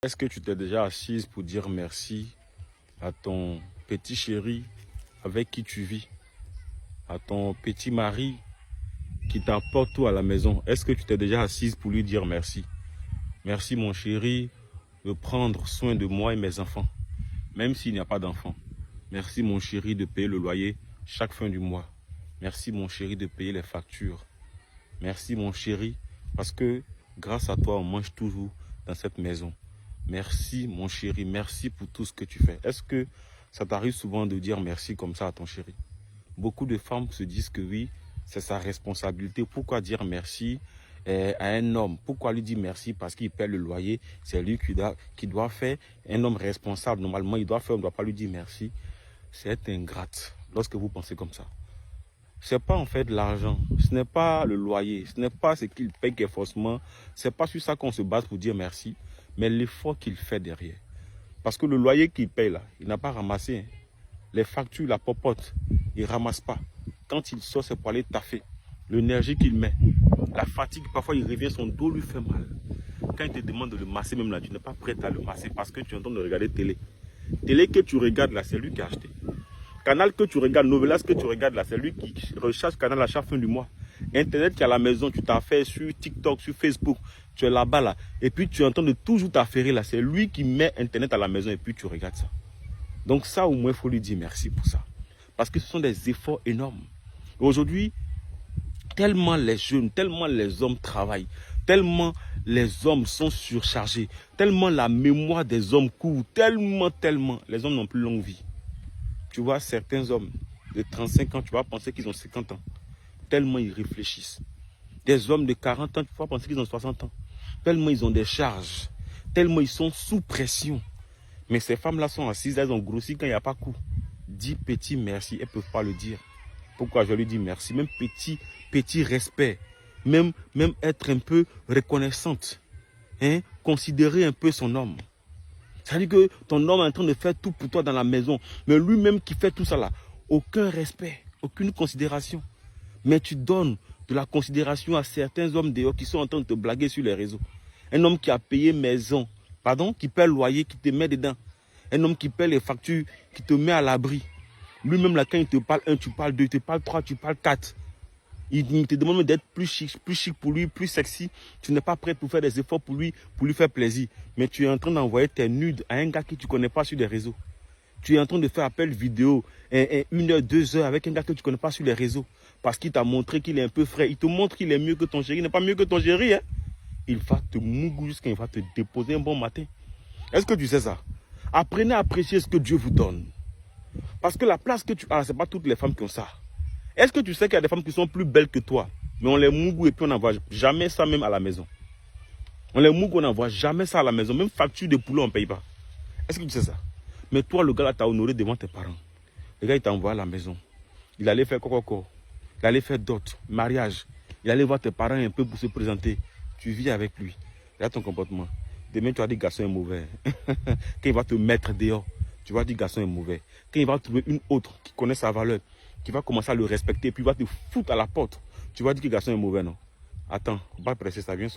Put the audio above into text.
Est-ce que tu t'es déjà assise pour dire merci à ton petit chéri avec qui tu vis, à ton petit mari qui t'apporte tout à la maison? Est-ce que tu t'es déjà assise pour lui dire merci? Merci mon chéri de prendre soin de moi et mes enfants, même s'il n'y a pas d'enfants. Merci mon chéri de payer le loyer chaque fin du mois. Merci mon chéri de payer les factures. Merci mon chéri parce que grâce à toi on mange toujours dans cette maison. Merci mon chéri, merci pour tout ce que tu fais. Est-ce que ça t'arrive souvent de dire merci comme ça à ton chéri? Beaucoup de femmes se disent que oui, c'est sa responsabilité. Pourquoi dire merci à un homme? Pourquoi lui dire merci? Parce qu'il paie le loyer, c'est lui qui doit faire. Un homme responsable, normalement, il doit faire, on ne doit pas lui dire merci. C'est ingrate lorsque vous pensez comme ça. Ce n'est pas en fait l'argent, ce n'est pas le loyer, ce n'est pas ce qu'il paye qui est forcément, ce n'est pas sur ça qu'on se base pour dire merci, mais l'effort qu'il fait derrière. Parce que le loyer qu'il paye là, il n'a pas ramassé. Les factures, la popote, il ne ramasse pas. Quand il sort, c'est pour aller taffer. L'énergie qu'il met, la fatigue, parfois il revient, son dos lui fait mal. Quand il te demande de le masser, même là, tu n'es pas prêt à le masser parce que tu es en train de regarder télé. Télé que tu regardes là, c'est lui qui a acheté. Canal que tu regardes, Novelas que tu regardes là, c'est lui qui recharge Canal à chaque fin du mois. Internet qui est à la maison, tu t'as fait sur TikTok, sur Facebook, tu es là-bas là. Et puis tu es en train de toujours t'affairer là. C'est lui qui met Internet à la maison et puis tu regardes ça. Donc ça au moins il faut lui dire merci pour ça. Parce que ce sont des efforts énormes. Aujourd'hui, tellement les jeunes, tellement les hommes travaillent, tellement les hommes sont surchargés, tellement la mémoire des hommes court, tellement, les hommes n'ont plus longue vie. Tu vois, certains hommes de 35 ans, tu vas penser qu'ils ont 50 ans. Tellement ils réfléchissent. Des hommes de 40 ans, tu vas penser qu'ils ont 60 ans. Tellement ils ont des charges. Tellement ils sont sous pression. Mais ces femmes-là sont assises, elles ont grossi quand il n'y a pas coup. Dis petit merci, elles ne peuvent pas le dire. Pourquoi je lui dis merci? Même petit respect. Même être un peu reconnaissante. Hein? Considérer un peu son homme. C'est-à-dire que ton homme est en train de faire tout pour toi dans la maison. Mais lui-même qui fait tout ça là, aucun respect, aucune considération. Mais tu donnes de la considération à certains hommes dehors qui sont en train de te blaguer sur les réseaux. Un homme qui a payé maison, qui paie le loyer, qui te met dedans. Un homme qui paie les factures, qui te met à l'abri. Lui-même là, quand il te parle 1, tu parles 2, il te parle 3, tu parles 4. Il te demande d'être plus chic pour lui, plus sexy. Tu n'es pas prêt pour faire des efforts pour lui faire plaisir. Mais tu es en train d'envoyer tes nudes à un gars que tu ne connais pas sur les réseaux. Tu es en train de faire appel vidéo 1 heure, 2 heures avec un gars que tu ne connais pas sur les réseaux. Parce qu'il t'a montré qu'il est un peu frais. Il te montre qu'il est mieux que ton chéri. Il n'est pas mieux que ton chéri. Hein? Il va te mouiller jusqu'à il va te déposer un bon matin. Est-ce que tu sais ça? Apprenez à apprécier ce que Dieu vous donne. Parce que la place que tu as, ce n'est pas toutes les femmes qui ont ça. Est-ce que tu sais qu'il y a des femmes qui sont plus belles que toi, mais on les mougue et puis on n'envoie jamais ça même à la maison? On les mougue, on n'envoie jamais ça à la maison. Même facture de poulet, on ne paye pas. Est-ce que tu sais ça? Mais toi, le gars là, t'a honoré devant tes parents. Le gars, il t'a envoyé à la maison. Il allait faire coco. Il allait faire dot, mariage. Il allait voir tes parents un peu pour se présenter. Tu vis avec lui. Regarde ton comportement. Demain, tu vas dire garçon est mauvais. Quand il va te mettre dehors, tu vas dire garçon est mauvais. Quand il va trouver une autre qui connaît sa valeur, qui va commencer à le respecter, puis il va te foutre à la porte, tu vas dire que garçon est mauvais, non? Attends, on va presser, ça vient sortir.